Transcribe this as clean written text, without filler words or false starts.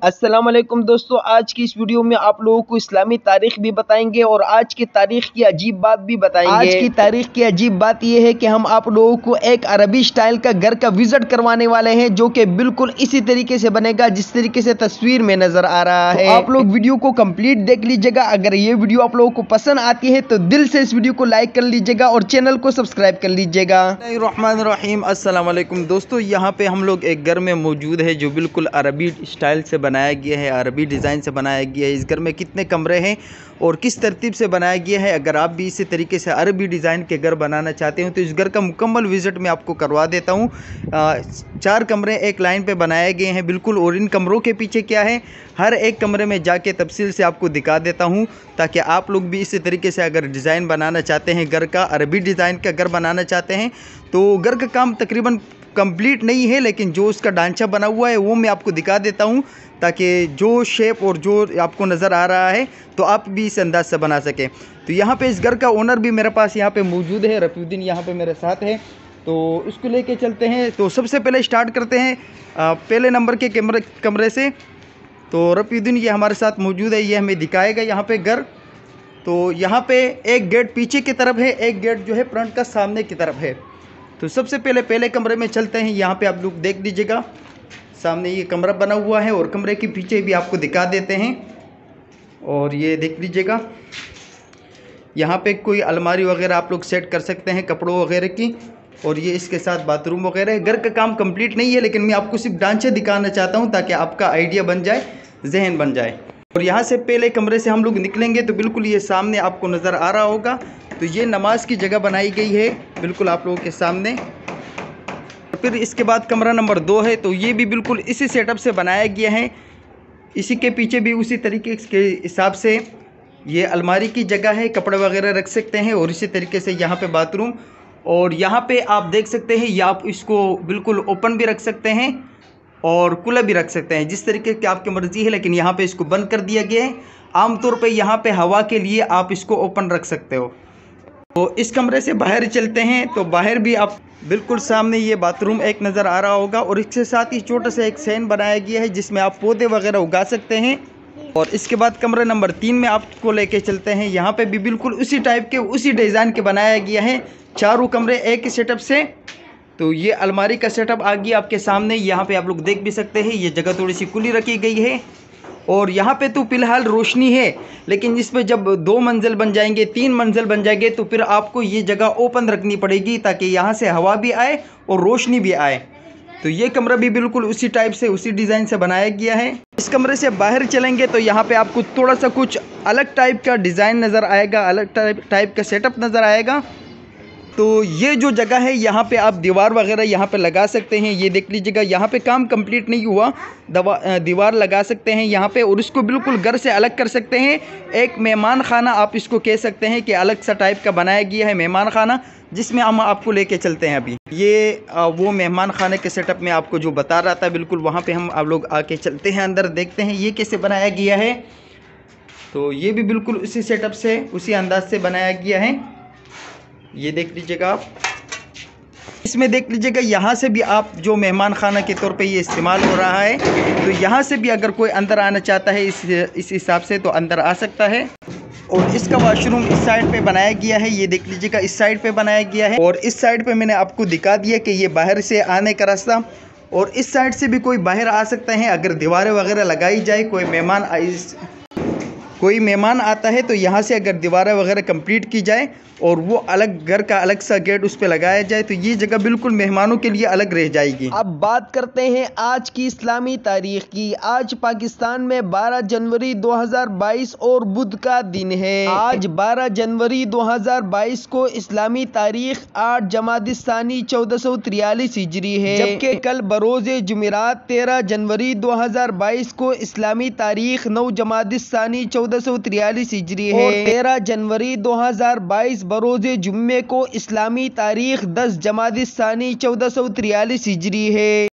अस्सलाम वालेकुम दोस्तों, आज की इस वीडियो में आप लोगों को इस्लामी तारीख भी बताएंगे और आज की तारीख की अजीब बात भी बताएंगे। आज की तारीख की अजीब बात यह है कि हम आप लोगों को एक अरबी स्टाइल का घर का विजिट करवाने वाले हैं, जो कि बिल्कुल इसी तरीके से बनेगा जिस तरीके से तस्वीर में नजर आ रहा है। आप लोग वीडियो को कंप्लीट देख लीजिएगा। अगर ये वीडियो आप लोगों को पसंद आती है तो दिल से इस वीडियो को लाइक कर लीजिएगा और चैनल को सब्सक्राइब कर लीजिएगा। रहमानिर्रहीम। अस्सलाम वालेकुम दोस्तों, यहाँ पे हम लोग एक घर में मौजूद है जो बिल्कुल अरबी स्टाइल से बनाया गया है, अरबी डिज़ाइन से बनाया गया है। इस घर में कितने कमरे हैं और किस तरतीब से बनाया गया है, अगर आप भी इसी तरीके से अरबी डिज़ाइन के घर बनाना चाहते हो तो इस घर का मुकम्मल विज़िट मैं आपको करवा देता हूँ। 4 कमरे एक लाइन पे बनाए गए हैं बिल्कुल, और इन कमरों के पीछे क्या है हर एक कमरे में जाके तफसील से आपको दिखा देता हूँ, ताकि आप लोग भी इसी तरीके से अगर डिज़ाइन बनाना चाहते हैं, घर का अरबी डिज़ाइन का घर बनाना चाहते हैं तो घर का काम तकरीबन कंप्लीट नहीं है, लेकिन जो उसका ढांचा बना हुआ है वो मैं आपको दिखा देता हूँ, ताकि जो शेप और जो आपको नज़र आ रहा है तो आप भी इस अंदाज से बना सकें। तो यहाँ पे इस घर का ओनर भी मेरे पास यहाँ पे मौजूद है, रफ़ीउद्दीन यहाँ पे मेरे साथ है, तो इसको लेके चलते हैं। तो सबसे पहले स्टार्ट करते हैं पहले नंबर के कमरे से। तो रफ़ीउद्दीन ये हमारे साथ मौजूद है, ये हमें दिखाएगा यहाँ पे घर। तो यहाँ पे एक गेट पीछे की तरफ है, एक गेट जो है फ्रंट का सामने की तरफ है। तो सबसे पहले कमरे में चलते हैं। यहाँ पे आप लोग देख लीजिएगा, सामने ये कमरा बना हुआ है और कमरे के पीछे भी आपको दिखा देते हैं। और ये देख लीजिएगा, यहाँ पे कोई अलमारी वगैरह आप लोग सेट कर सकते हैं कपड़ों वगैरह की, और ये इसके साथ बाथरूम वगैरह है। घर का काम कंप्लीट नहीं है, लेकिन मैं आपको सिर्फ ढांचे दिखाना चाहता हूँ ताकि आपका आइडिया बन जाए, जहन बन जाए। और यहाँ से पहले कमरे से हम लोग निकलेंगे तो बिल्कुल ये सामने आपको नज़र आ रहा होगा, तो ये नमाज की जगह बनाई गई है बिल्कुल आप लोगों के सामने। फिर इसके बाद कमरा नंबर 2 है, तो ये भी बिल्कुल इसी सेटअप से बनाया गया है। इसी के पीछे भी उसी तरीके के हिसाब से ये अलमारी की जगह है, कपड़े वगैरह रख सकते हैं, और इसी तरीके से यहाँ पे बाथरूम। और यहाँ पे आप देख सकते हैं, या आप इसको बिल्कुल ओपन भी रख सकते हैं और खुला भी रख सकते हैं, जिस तरीके की आपकी मर्ज़ी है, लेकिन यहाँ पे इसको बंद कर दिया गया है। आमतौर पे यहाँ पे हवा के लिए आप इसको ओपन रख सकते हो। तो इस कमरे से बाहर चलते हैं, तो बाहर भी आप बिल्कुल सामने ये बाथरूम एक नज़र आ रहा होगा, और इसके साथ ही छोटा सा एक सैन बनाया गया है जिसमें आप पौधे वगैरह उगा सकते हैं। और इसके बाद कमरा नंबर 3 में आपको लेके चलते हैं। यहाँ पे भी बिल्कुल उसी टाइप के उसी डिज़ाइन के बनाया गया है, चारों कमरे एक ही सेटअप से। तो ये अलमारी का सेटअप आ गया आपके सामने, यहाँ पे आप लोग देख भी सकते हैं। ये जगह थोड़ी सी खुली रखी गई है, और यहाँ पे तो फ़िलहाल रोशनी है, लेकिन इसमें जब 2 मंजिल बन जाएंगे, 3 मंजिल बन जाएंगे, तो फिर आपको ये जगह ओपन रखनी पड़ेगी ताकि यहाँ से हवा भी आए और रोशनी भी आए। तो ये कमरा भी बिल्कुल उसी टाइप से उसी डिज़ाइन से बनाया गया है। इस कमरे से बाहर चलेंगे तो यहाँ पे आपको थोड़ा सा कुछ अलग टाइप का डिज़ाइन नज़र आएगा, अलग टाइप का सेटअप नज़र आएगा। तो ये जो जगह है यहाँ पे आप दीवार वगैरह यहाँ पे लगा सकते हैं। ये देख लीजिएगा, यहाँ पे काम कंप्लीट नहीं हुआ, दीवार लगा सकते हैं यहाँ पे, और इसको बिल्कुल घर से अलग कर सकते हैं। एक मेहमान खाना आप इसको कह सकते हैं कि अलग सा टाइप का बनाया गया है मेहमान खाना, जिसमें हम आपको लेके चलते हैं। अभी ये वो मेहमान खाने के सेटअप में आपको जो बता रहा था, बिल्कुल वहाँ पर हम आप लोग आके चलते हैं, अंदर देखते हैं ये कैसे बनाया गया है। तो ये भी बिल्कुल उसी सेटअप से उसी अंदाज से बनाया गया है। ये देख लीजिएगा आप, इसमें देख लीजिएगा, यहाँ से भी आप जो मेहमान खाना के तौर पे ये इस्तेमाल हो रहा है, तो यहाँ से भी अगर कोई अंदर आना चाहता है इस हिसाब से तो अंदर आ सकता है। और इसका वॉशरूम इस साइड पे बनाया गया है, ये देख लीजिएगा इस साइड पे बनाया गया है, और इस साइड पे मैंने आपको दिखा दिया कि ये बाहर से आने का रास्ता, और इस साइड से भी कोई बाहर आ सकता है। अगर दीवारें वगैरह लगाई जाए, कोई मेहमान आता है तो यहाँ से अगर दीवारें वगैरह कंप्लीट की जाए और वो अलग घर का अलग सा गेट उस पर लगाया जाए, तो ये जगह बिल्कुल मेहमानों के लिए अलग रह जाएगी। अब बात करते हैं आज की इस्लामी तारीख की। आज पाकिस्तान में 12 जनवरी 2022 और बुध का दिन है। आज 12 जनवरी 2022 को इस्लामी तारीख 8 जमादिस्सानी 1443 हिजरी है, जबकि कल बरोज़े जुमेरात 13 जनवरी 2022 को इस्लामी तारीख 9 जमादिस्सानी 1443 हिजरी है। और 13 जनवरी 2022 बरोज़े जुम्मे को इस्लामी तारीख 10 जमादिस्सानी 1443 हिजरी है।